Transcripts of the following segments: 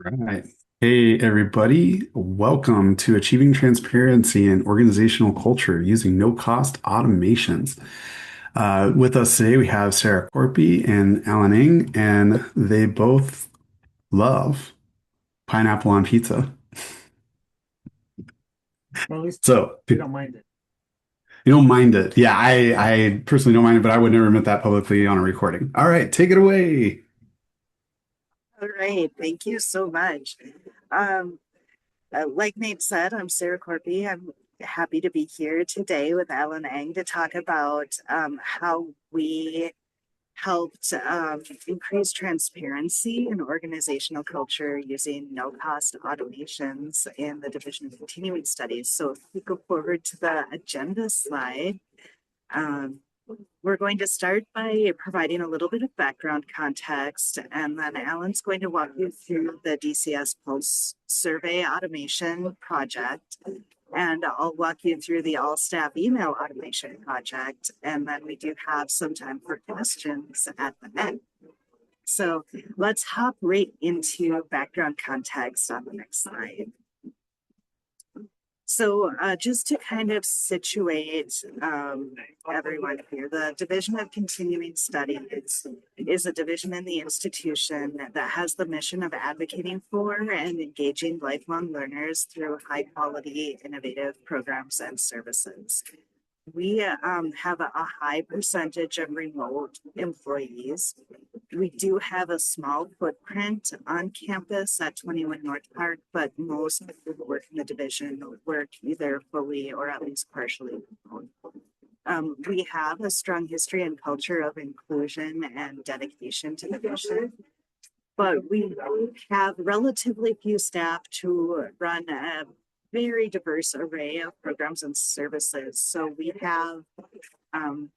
Right. Hey, everybody. Welcome to Achieving Transparency in Organizational Culture using no-cost automations. With us today, we have Sarah Corpy and Alan Ng, and they both love pineapple on pizza. Well, at least So we you don't mind it. don't mind it. Yeah, I personally don't mind it, but I would never admit that publicly on a recording. All right, take it away. All right, thank you so much. Um, like Nate said, I'm Sarah Corby. I'm happy to be here today with Alan Ang to talk about how we helped increase transparency in organizational culture using no-cost automations in the Division of Continuing Studies. So if we go forward to the agenda slide, um, we're going to start by providing a little bit of background context, and then Alan's going to walk you through the DCS Pulse survey automation project, and I'll walk you through the all staff email automation project, and then we do have some time for questions at the end. So let's hop right into background context on the next slide. So just to kind of situate everyone here, the Division of Continuing Studies is a division in the institution that has the mission of advocating for and engaging lifelong learners through high quality, innovative programs and services. We have a high percentage of remote employees. We do have a small footprint on campus at 21 North Park, but most of the work in the division work either fully or at least partially remote. We have a strong history and culture of inclusion and dedication to the mission, but we have relatively few staff to run a very diverse array of programs and services. So we have um,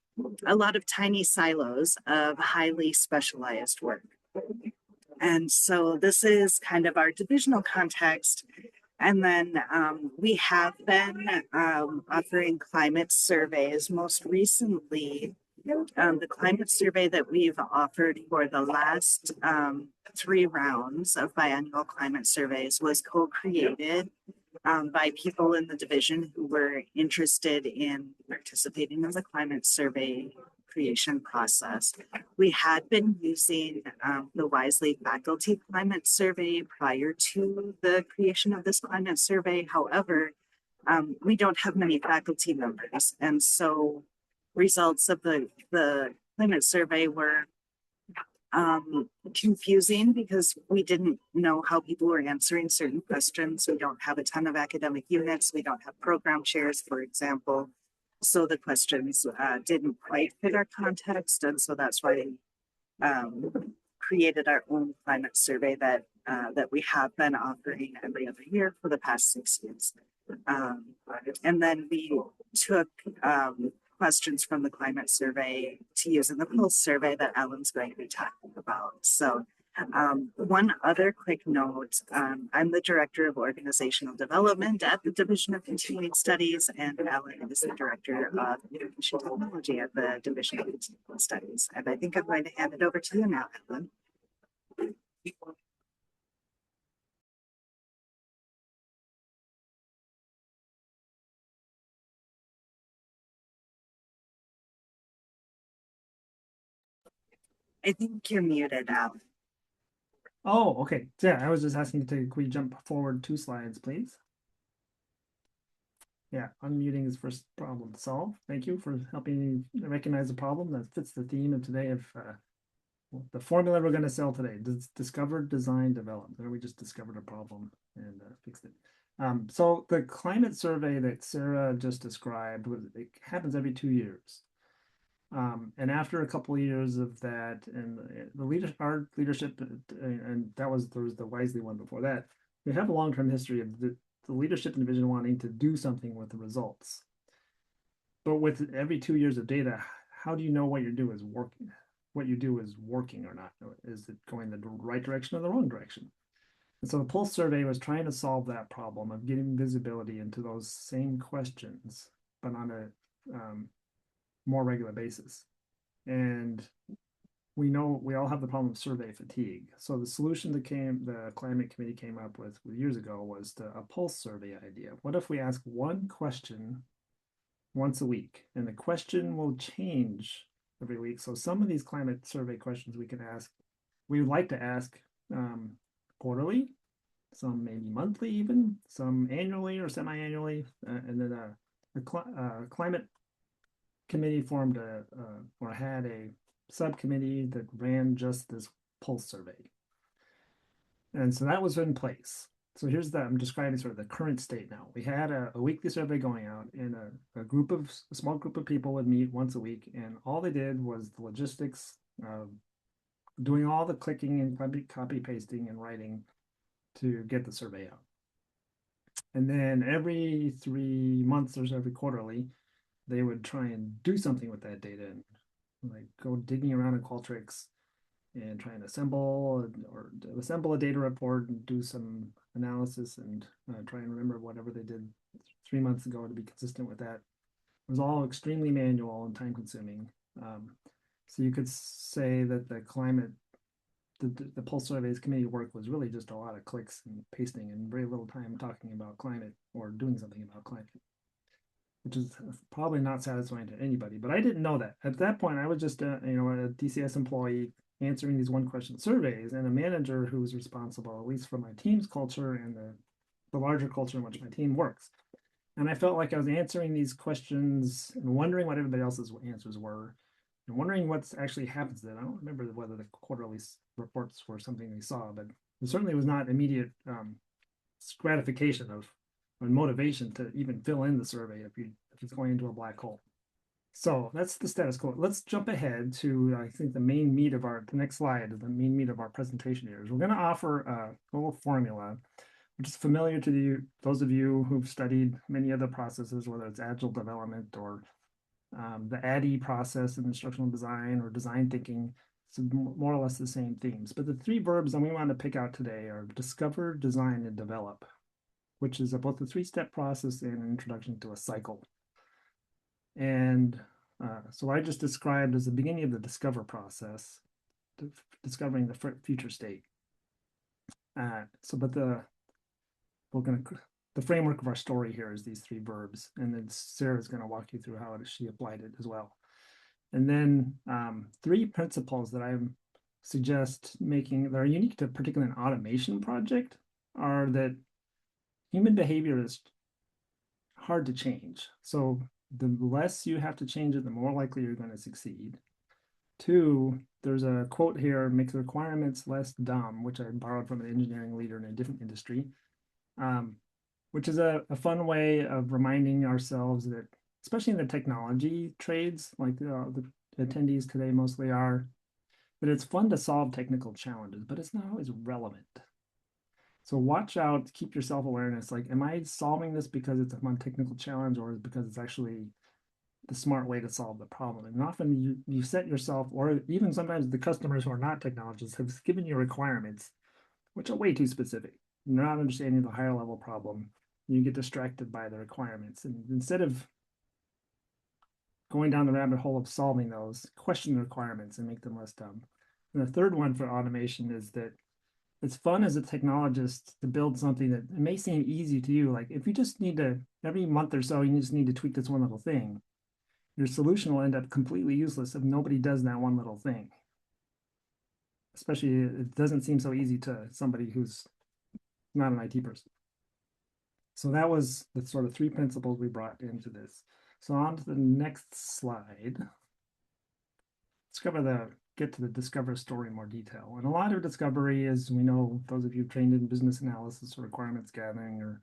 a lot of tiny silos of highly specialized work. And so this is kind of our divisional context. And then we have been offering climate surveys. Most recently, the climate survey that we've offered for the last 3 rounds of biannual climate surveys was co-created by people in the division who were interested in participating in the climate survey creation process. We had been using the Wisely faculty climate survey prior to the creation of this climate survey. However, we don't have many faculty members. And so results of the climate survey were confusing because we didn't know how people were answering certain questions. We don't have a ton of academic units. We don't have program chairs, for example. So the questions didn't quite fit our context. And so that's why we created our own climate survey that we have been offering every other year for the past 6 years. And then we took questions from the climate survey to use in the Pulse survey that Alan's going to be talking about. So one other quick note, I'm the Director of Organizational Development at the Division of Continuing Studies, and Alan is the Director of Information Technology at the Division of Continuing Studies. And I think I'm going to hand it over to you now, Alan. I think you're muted, Alan. Oh, okay. So, yeah, I was just asking to, could we jump forward 2 slides, please? Yeah, unmuting is first problem solved. Thank you for helping me recognize the problem that fits the theme of today of the formula we're going to sell today. Discover, design, develop. There we just discovered a problem and fixed it. So the climate survey that Sarah just described, it happens every 2 years. And after a couple of years of that, and our leadership, and there was the Wisely one before that, we have a long-term history of the leadership and division wanting to do something with the results. But with every 2 years of data, how do you know what you do is working? What you do is working or not? Is it going the right direction or the wrong direction? And so the Pulse survey was trying to solve that problem of getting visibility into those same questions, but on a more regular basis. And we know we all have the problem of survey fatigue. So the solution that the climate committee came up with years ago was a pulse survey idea. What if we ask one question once a week, and the question will change every week? So some of these climate survey questions we would like to ask quarterly, some maybe monthly, even some annually or semi-annually, and then climate committee formed or had a subcommittee that ran just this pulse survey. And so that was in place. So I'm describing sort of the current state now. We had a weekly survey going out, and a small group of people would meet once a week, and all they did was the logistics of doing all the clicking and copy pasting and writing to get the survey out. And then every 3 months or so, every quarterly, they would try and do something with that data and like go digging around in Qualtrics and try and assemble a data report and do some analysis and try and remember whatever they did 3 months ago to be consistent with that. It was all extremely manual and time consuming. So you could say that the Pulse Surveys committee work was really just a lot of clicks and pasting and very little time talking about climate or doing something about climate, which is probably not satisfying to anybody. But I didn't know that. At that point, I was just a DCS employee answering these one question surveys, and a manager who was responsible, at least for my team's culture and the larger culture in which my team works. And I felt like I was answering these questions and wondering what everybody else's answers were and wondering what's actually happens to them. I don't remember whether the quarterly reports were something they saw, but it certainly was not immediate gratification of motivation to even fill in the survey if it's going into a black hole. So that's the status quo. Let's jump ahead to, I think, the next slide is the main meat of our presentation here. We're going to offer a little formula, which is familiar to those of you who've studied many other processes, whether it's agile development or the ADDIE process in instructional design or design thinking. So more or less the same themes. But the three verbs that we want to pick out today are discover, design, and develop, which is both a three-step process and an introduction to a cycle. And so I just described as the beginning of the discover process, discovering the future state. The framework of our story here is these three verbs, and then Sarah's going to walk you through how she applied it as well. And then three principles that I suggest making that are unique to particularly an automation project are that human behavior is hard to change. So the less you have to change it, the more likely you're going to succeed. Two, there's a quote here, make the requirements less dumb, which I borrowed from an engineering leader in a different industry, which is a fun way of reminding ourselves that, especially in the technology trades, like the attendees today mostly are, that it's fun to solve technical challenges, but it's not always relevant. So watch out, keep your self-awareness. Like, am I solving this because it's a fun technical challenge, or because it's actually the smart way to solve the problem? And often you set yourself, or even sometimes the customers who are not technologists have given you requirements, which are way too specific. You're not understanding the higher level problem. You get distracted by the requirements. And instead of going down the rabbit hole of solving those, question the requirements and make them less dumb. And the third one for automation is that it's fun as a technologist to build something that it may seem easy to you. Like if you just need to, every month or so, you just need to tweak this one little thing. Your solution will end up completely useless if nobody does that one little thing. Especially, it doesn't seem so easy to somebody who's not an IT person. So that was the sort of three principles we brought into this. So on to the next slide. Get to the discover story in more detail. And a lot of discovery is, we know, those of you trained in business analysis or requirements gathering or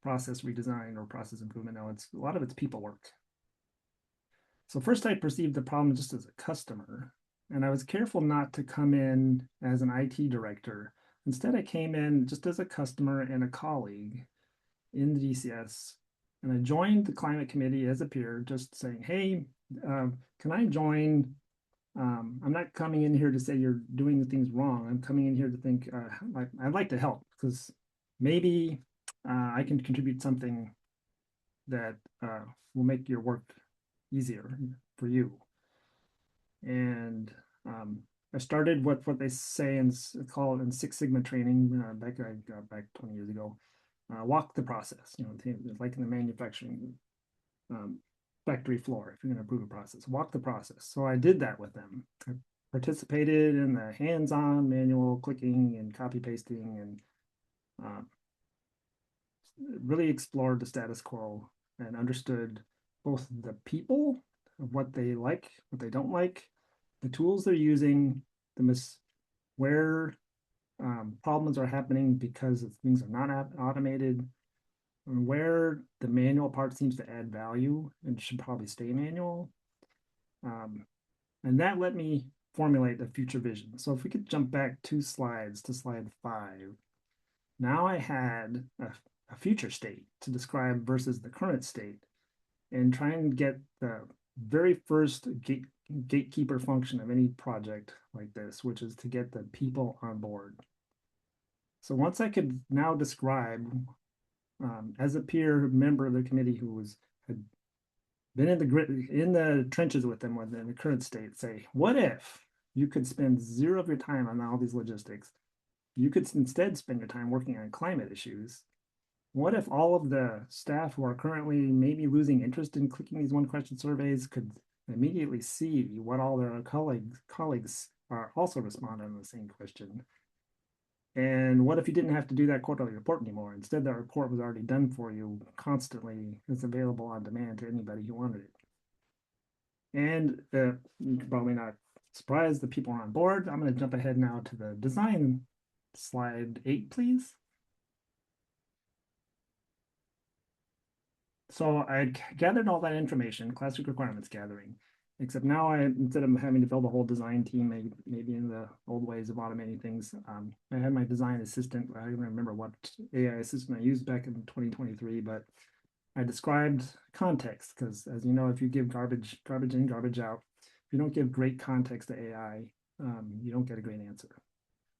process redesign or process improvement, know a lot of it's people work. So first I perceived the problem just as a customer, and I was careful not to come in as an IT director. Instead, I came in just as a customer and a colleague in the DCS, and I joined the climate committee as a peer, just saying, hey, can I join? I'm not coming in here to say you're doing things wrong. I'm coming in here to think, I'd like to help, because maybe I can contribute something that will make your work easier for you. And I started what they say and call it in Six Sigma training back 20 years ago. Walk the process, like in the manufacturing factory floor. If you're going to improve a process, walk the process. So I did that with them. I participated in the hands-on manual clicking and copy pasting, and really explored the status quo and understood both the people, what they like, what they don't like, the tools they're using, where problems are happening because things are not automated, and where the manual part seems to add value and should probably stay manual. And that let me formulate a future vision. So if we could jump back 2 slides to slide 5, now I had a future state to describe versus the current state, and try and get the very first gatekeeper function of any project like this, which is to get the people on board. So once I could now describe, as a peer member of the committee who had been in the trenches with them in the current state, say, what if you could spend zero of your time on all these logistics? You could instead spend your time working on climate issues. What if all of the staff who are currently maybe losing interest in clicking these one-question surveys could immediately see what all their colleagues are also responding on the same question? And what if you didn't have to do that quarterly report anymore? Instead, that report was already done for you constantly. It's available on demand to anybody who wanted it. And you're probably not surprised that people are on board. I'm going to jump ahead now to the design slide 8, please. So I gathered all that information, classic requirements gathering, except now instead of having to build a whole design team, maybe in the old ways of automating things, I had my design assistant. I don't remember what AI assistant I used back in 2023, but I described context, because as you know, if you give garbage in, garbage out, if you don't give great context to AI, you don't get a great answer.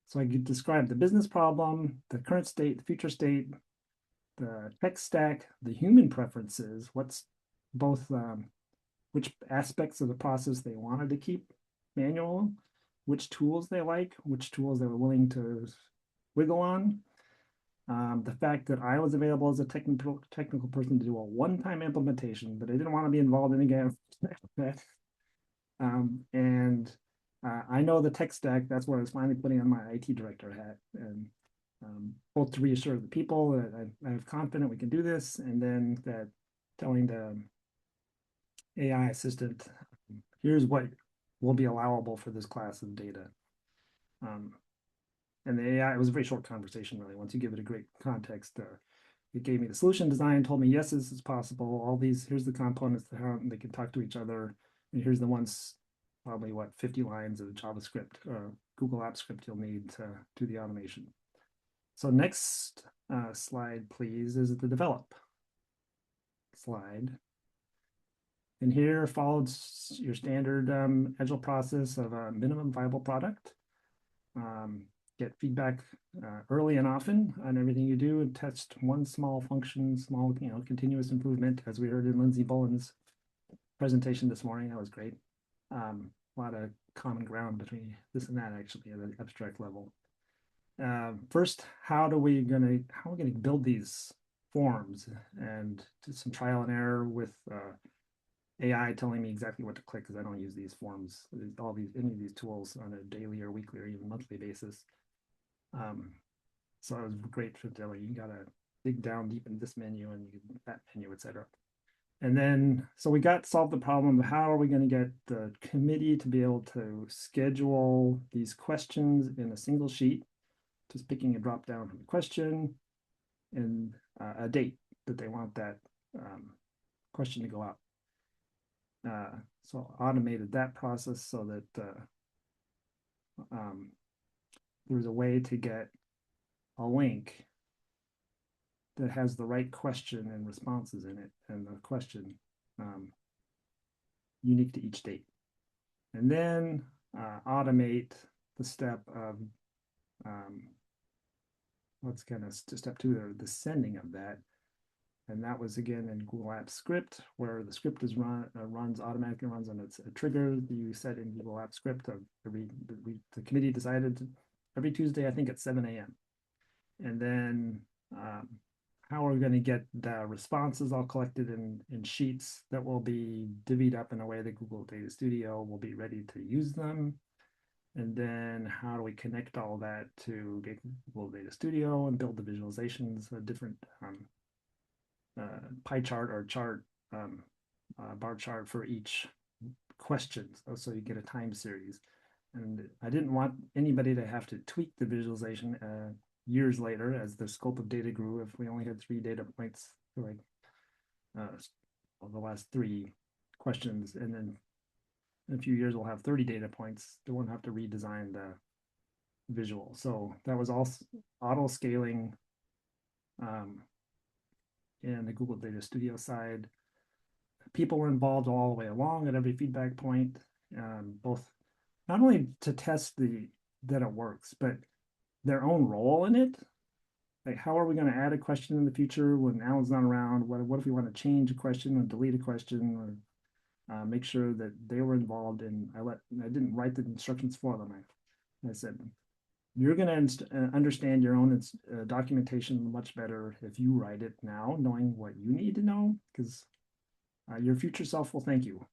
So I could describe the business problem, the current state, the future state, the tech stack, the human preferences, what's both which aspects of the process they wanted to keep manual, which tools they like, which tools they were willing to wiggle on. The fact that I was available as a technical person to do a one-time implementation, but I didn't want to be involved in again. And I know the tech stack. That's what I was finally putting on my IT director hat, and both to reassure the people that I'm confident we can do this, and then that telling the AI assistant, here's what will be allowable for this class of data. And the AI, it was a very short conversation, really. Once you give it a great context, it gave me the solution design, told me, yes, this is possible. All these, here's the components, how they can talk to each other. And here's the ones, probably 50 lines of JavaScript, Google Apps script you'll need to do the automation. So next slide, please, is the develop slide. And here follows your standard agile process of a minimum viable product. Get feedback early and often on everything you do, and test one small function, small, continuous improvement, as we heard in Lindsay Boland's presentation this morning. That was great. A lot of common ground between this and that, actually, at an abstract level. First, how are we gonna build these forms, and do some trial and error with AI telling me exactly what to click, because I don't use these forms, any of these tools on a daily or weekly or even monthly basis. So it was great for telling you gotta dig down deep in this menu and that menu, etc. And then, so we solved the problem of how are we going to get the committee to be able to schedule these questions in a single sheet, just picking a drop down from the question and a date that they want that question to go out. So automated that process so that there's a way to get a link that has the right question and responses in it, and the question unique to each date. And then automate the step of let's kind of step 2 there, the sending of that. And that was again in Google Apps script, where the script is automatically runs on a trigger you set in Google Apps script. The committee decided every Tuesday, I think at 7 a.m. And then how are we going to get the responses all collected in sheets that will be divvied up in a way that Google Data Studio will be ready to use them. And then how do we connect all that to Google Data Studio and build the visualizations, a different pie chart or chart, bar chart for each question. So you get a time series. And I didn't want anybody to have to tweak the visualization years later as the scope of data grew. If we only had 3 data points for like the last 3 questions, and then in a few years we'll have 30 data points, they won't have to redesign the visual. So that was all auto scaling in the Google Data Studio side. People were involved all the way along at every feedback point, both not only to test that it works, but their own role in it. Like, how are we going to add a question in the future when Alan's not around? What if we want to change a question or delete a question, or make sure that they were involved in? I didn't write the instructions for them. I said, you're going to understand your own documentation much better if you write it now, knowing what you need to know, because your future self will thank you.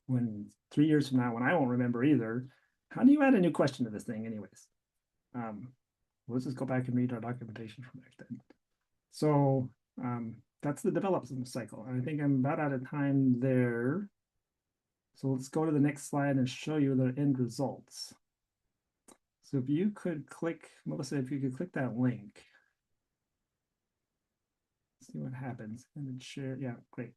When 3 years from now, when I won't remember either, how do you add a new question to this thing anyways? Let's just go back and read our documentation from back then. So that's the development cycle. And I think I'm about out of time there. So let's go to the next slide and show you the end results. So if you could click, Melissa, if you could click that link, see what happens, and then share. Yeah, great.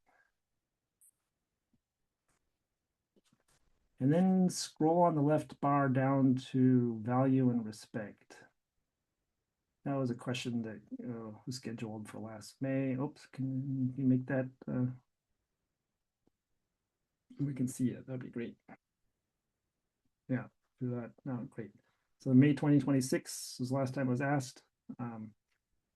And then scroll on the left bar down to value and respect. That was a question that was scheduled for last May. Oops, can you make that? We can see it. That'd be great. Yeah, do that. No, great. So May 2026 was the last time it was asked.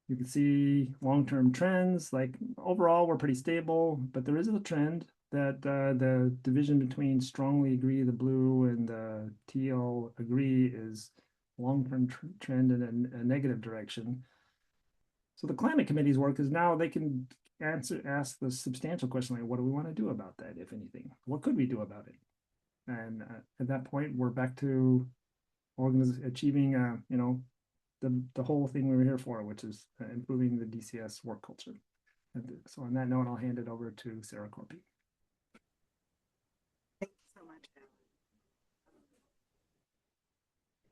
You can see long-term trends. Like overall, we're pretty stable, but there is a trend that the division between strongly agree, the blue, and the teal agree is long-term trend in a negative direction. So the climate committee's work is now they can ask the substantial question, like, what do we want to do about that, if anything? What could we do about it? And at that point, we're back to achieving, the whole thing we were here for, which is improving the DCS work culture. And so on that note, I'll hand it over to Sarah Corpy. Thank you so much, Alan.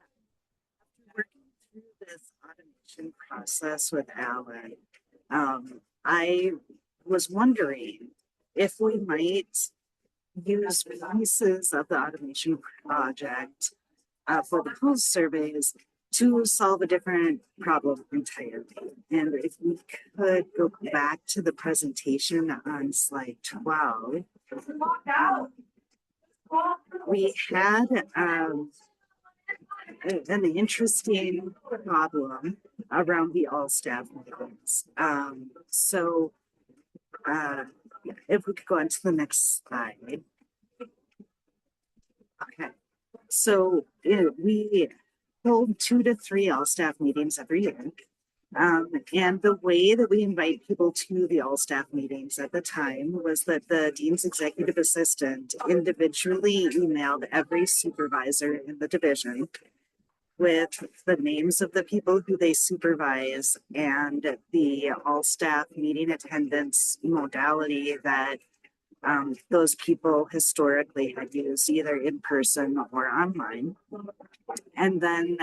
After working through this automation process with Alan, I was wondering if we might use pieces of the automation project for the pulse surveys to solve a different problem entirely. And if we could go back to the presentation on slide 12, we had an interesting problem around the all staff meetings. If we could go on to the next slide. Okay, so we hold 2 to 3 all staff meetings every year. And the way that we invite people to the all staff meetings at the time was that the dean's executive assistant individually emailed every supervisor in the division with the names of the people who they supervise and the all staff meeting attendance modality that those people historically had used, either in person or online. And then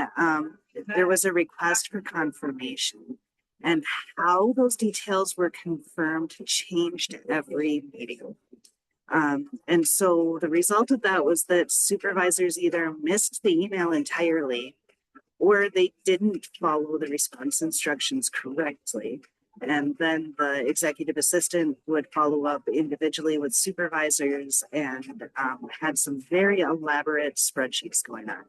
there was a request for confirmation, and how those details were confirmed changed every meeting. And so the result of that was that supervisors either missed the email entirely or they didn't follow the response instructions correctly. And then the executive assistant would follow up individually with supervisors and had some very elaborate spreadsheets going on.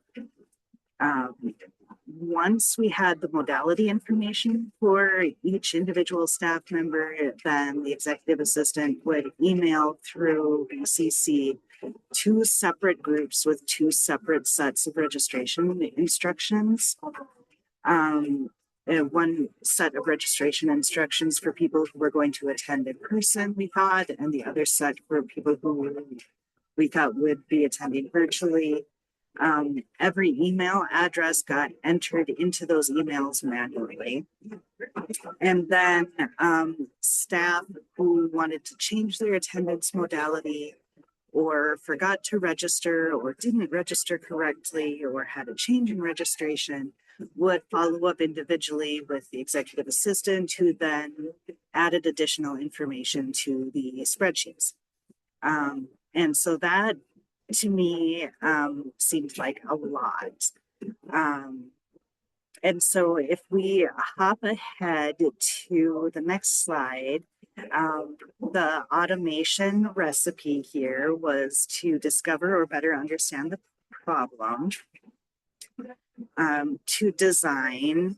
once we had the modality information for each individual staff member, then the executive assistant would email through BCC two separate groups with two separate sets of registration instructions. One set of registration instructions for people who were going to attend in person, we thought, and the other set for people who we thought would be attending virtually. Every email address got entered into those emails manually. And then staff who wanted to change their attendance modality or forgot to register or didn't register correctly or had a change in registration would follow up individually with the executive assistant who then added additional information to the spreadsheets. And so that to me seemed like a lot. And so if we hop ahead to the next slide, the automation recipe here was to discover or better understand the problem, to design,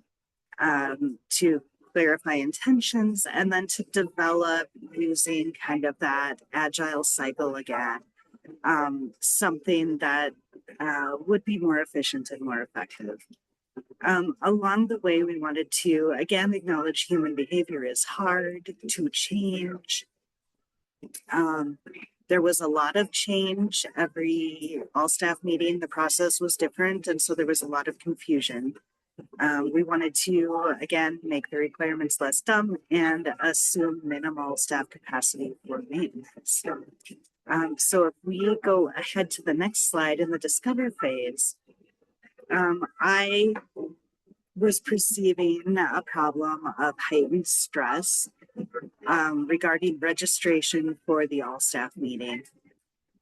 to clarify intentions, and then to develop using kind of that agile cycle again, something that would be more efficient and more effective. Along the way, we wanted to, again, acknowledge human behavior is hard to change. There was a lot of change. Every all-staff meeting, the process was different, and so there was a lot of confusion. We wanted to, again, make the requirements less dumb and assume minimal staff capacity for maintenance. So if we go ahead to the next slide in the discover phase, I was perceiving a problem of heightened stress regarding registration for the all-staff meeting.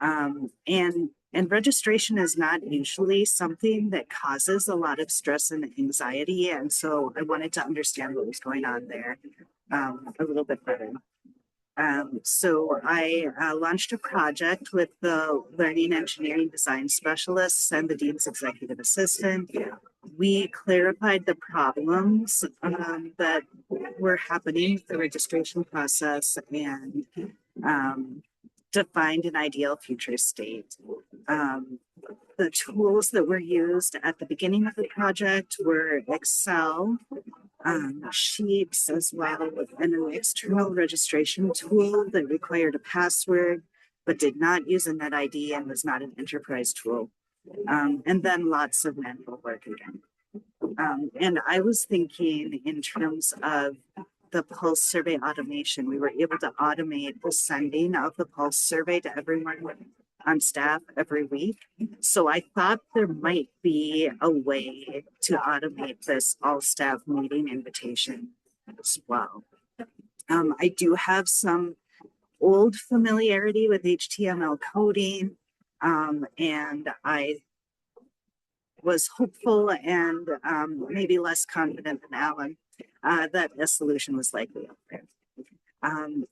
And registration is not usually something that causes a lot of stress and anxiety. And so I wanted to understand what was going on there a little bit better. So I launched a project with the learning engineering design specialists and the dean's executive assistant. We clarified the problems that were happening with the registration process and defined an ideal future state. The tools that were used at the beginning of the project were Excel, Sheets, as well as an external registration tool that required a password, but did not use a NetID and was not an enterprise tool. And then lots of manual work again. And I was thinking in terms of the pulse survey automation. We were able to automate the sending of the pulse survey to everyone on staff every week. So I thought there might be a way to automate this all staff meeting invitation as well. I do have some old familiarity with HTML coding, and I was hopeful and maybe less confident than Alan that a solution was likely out there.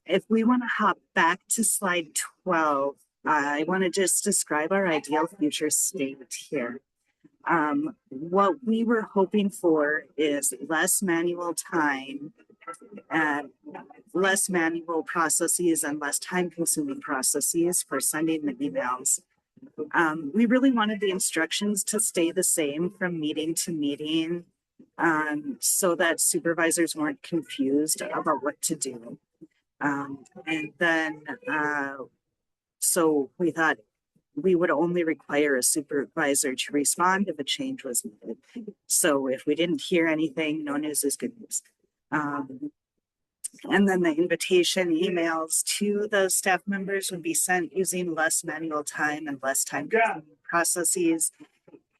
If we want to hop back to slide 12, I want to just describe our ideal future state here. What we were hoping for is less manual time, less manual processes and less time-consuming processes for sending the emails. We really wanted the instructions to stay the same from meeting to meeting, so that supervisors weren't confused about what to do. And then, so we thought we would only require a supervisor to respond if a change was needed. So if we didn't hear anything, no news is good news. And then the invitation emails to the staff members would be sent using less manual time and less time processes.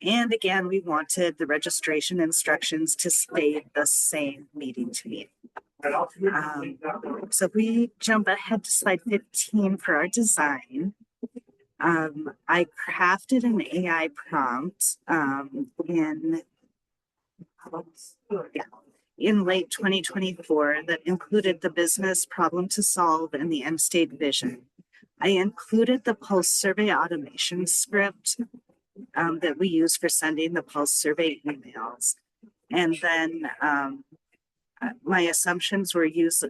And again, we wanted the registration instructions to stay the same meeting to meeting. So if we jump ahead to slide 15 for our design, I crafted an AI prompt in late 2024 that included the business problem to solve and the end state vision. I included the pulse survey automation script that we use for sending the pulse survey emails. And then my assumptions were use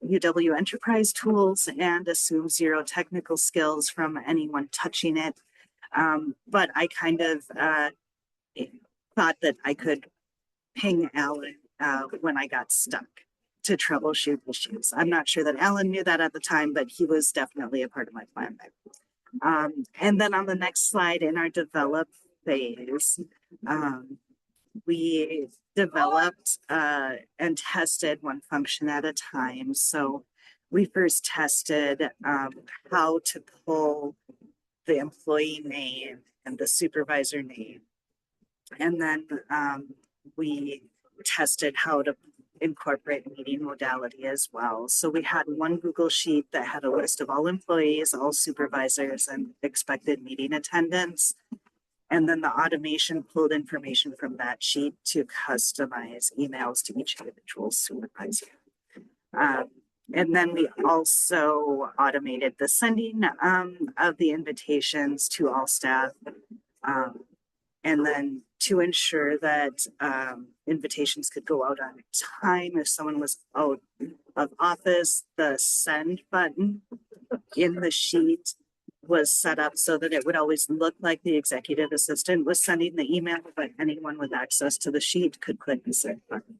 UW enterprise tools and assume zero technical skills from anyone touching it. But I kind of thought that I could ping Alan when I got stuck to troubleshoot issues. I'm not sure that Alan knew that at the time, but he was definitely a part of my plan. And then on the next slide in our develop phase, we developed and tested one function at a time. So we first tested how to pull the employee name and the supervisor name. And then we tested how to incorporate meeting modality as well. So we had one Google Sheet that had a list of all employees, all supervisors, and expected meeting attendance. And then the automation pulled information from that sheet to customize emails to each individual supervisor. And then we also automated the sending of the invitations to all staff. And then to ensure that invitations could go out on time if someone was out of office, the send button in the sheet was set up so that it would always look like the executive assistant was sending the email, but anyone with access to the sheet could click the send button.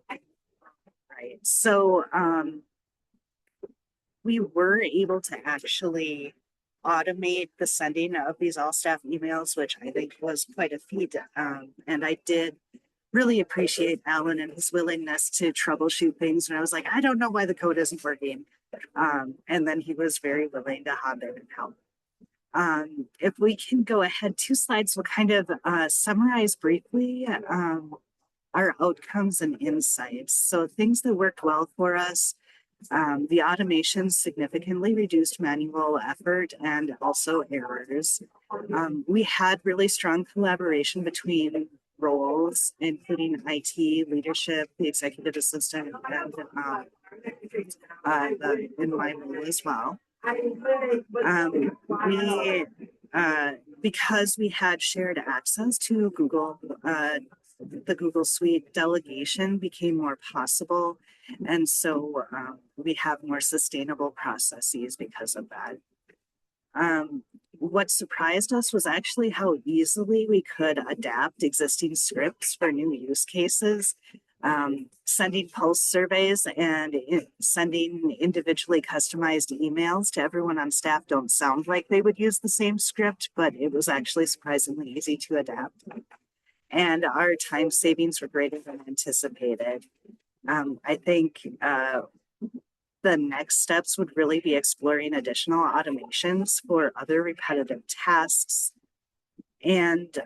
Right. So we were able to actually automate the sending of these all staff emails, which I think was quite a feat. And I did really appreciate Alan and his willingness to troubleshoot things. And I was like, I don't know why the code isn't working. And then he was very willing to hop in and help. If we can go ahead 2 slides, we'll kind of summarize briefly our outcomes and insights. So things that worked well for us. The automation significantly reduced manual effort and also errors. We had really strong collaboration between roles, including IT, leadership, the executive assistant, and in my role as well. Because we had shared access to Google, the Google Suite, delegation became more possible. And so we have more sustainable processes because of that. What surprised us was actually how easily we could adapt existing scripts for new use cases. Sending pulse surveys and sending individually customized emails to everyone on staff don't sound like they would use the same script, but it was actually surprisingly easy to adapt. And our time savings were greater than anticipated. I think the next steps would really be exploring additional automations for other repetitive tasks. And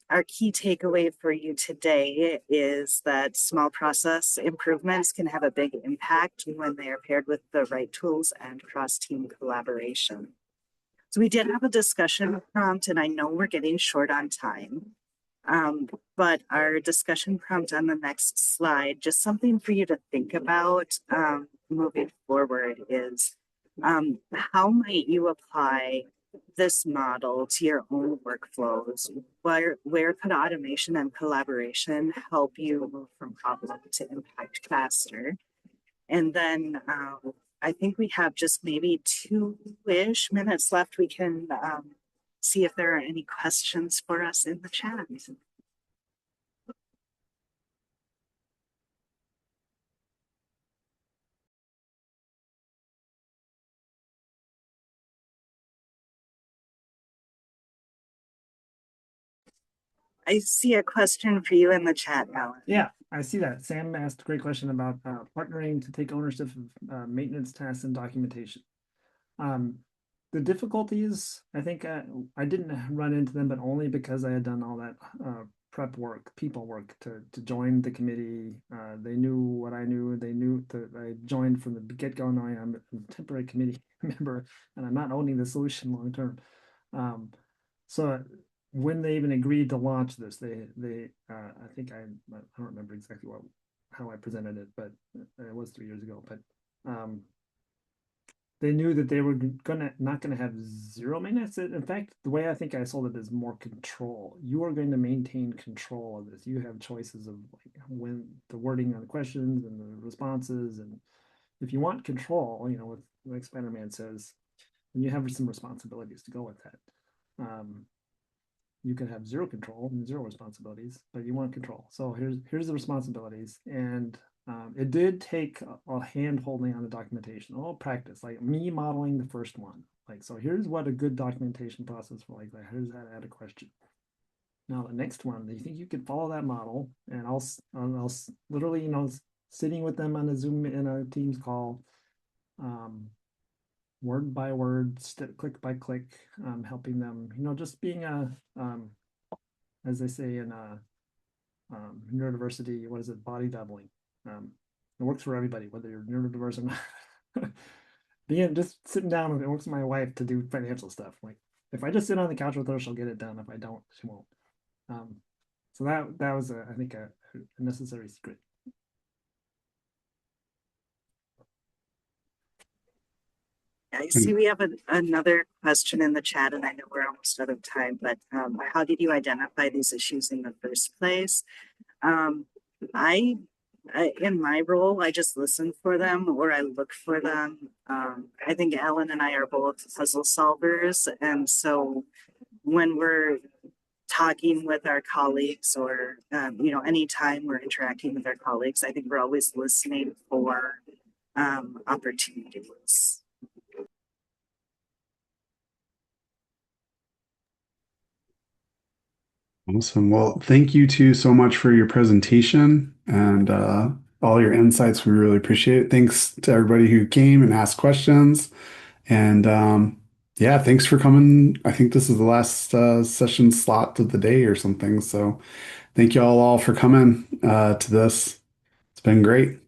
our key takeaway for you today is that small process improvements can have a big impact when they are paired with the right tools and cross-team collaboration. So we did have a discussion prompt, and I know we're getting short on time. But our discussion prompt on the next slide, just something for you to think about moving forward is how might you apply this model to your own workflows? Where could automation and collaboration help you move from problem to impact faster? And then I think we have just maybe 2-ish minutes left. We can see if there are any questions for us in the chat. I see a question for you in the chat, Alan. Yeah, I see that. Sam asked a great question about partnering to take ownership of maintenance tasks and documentation. The difficulties, I think I didn't run into them, but only because I had done all that prep work, people work to join the committee. They knew what I knew. They knew that I joined from the get-go, knowing I'm a temporary committee member and I'm not owning the solution long term. So when they even agreed to launch this, they I think I don't remember exactly how I presented it, but it was 3 years ago. But they knew that they were gonna not gonna have zero maintenance. In fact, the way I think I sold it is more control. You are going to maintain control of this. You have choices of like when the wording on the questions and the responses, and if you want control, with like Spider-Man says, then you have some responsibilities to go with that. Um, you can have zero control and zero responsibilities, but you want control. So here's the responsibilities, and it did take a hand holding on the documentation, all practice, like me modeling the first one. Like, so here's what a good documentation process for like that. Here's how to add a question. Now the next one, do you think you could follow that model? And I'll literally, sitting with them on a Zoom in a Teams call, um, word by word, click by click, helping them, just being as they say in neurodiversity, what is it, body doubling. It works for everybody, whether you're neurodiverse or not. Being just sitting down, it works for my wife to do financial stuff. Like if I just sit on the couch with her, she'll get it done. If I don't, she won't. Um, so that was I think a necessary secret. I see we have another question in the chat, and I know we're almost out of time, but how did you identify these issues in the first place? Um, I, in my role, I just listen for them or I look for them. I think Ellen and I are both puzzle solvers. And so when we're talking with our colleagues or, anytime we're interacting with our colleagues, I think we're always listening for opportunities. Awesome. Well, thank you two so much for your presentation and all your insights. We really appreciate it. Thanks to everybody who came and asked questions. And yeah, thanks for coming. I think this is the last session slot of the day or something. So thank you all for coming to this. It's been great.